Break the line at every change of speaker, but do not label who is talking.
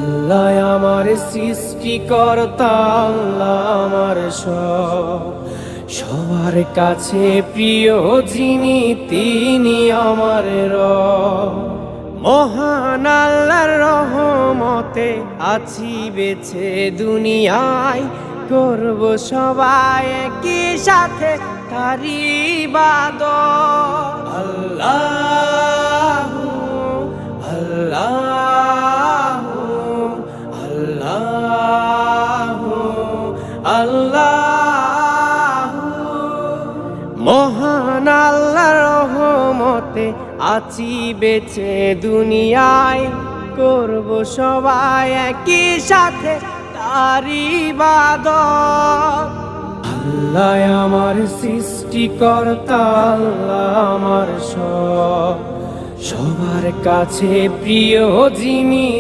আল্লাহ আমার সৃষ্টিকর্তা, আল্লাহ আমার সবার কাছে প্রিয় যিনি তিনি আমার রব। মহান আল্লাহর রহমতে আছি বেঁচে দুনিয়ায়, করব সবাই একই সাথে তার ইবাদত। আল্লাহু আল্লাহু আল্লাহু আল্লাহু। মহান আল্লাহর রহমতে আছি বেঁচে দুনিয়ায়, করব সবাই একই সাথে তার ইবাদত। আল্লাহ আমার সৃষ্টিকর্তা, আল্লাহ আমার সবার কাছে প্রিয় যিনি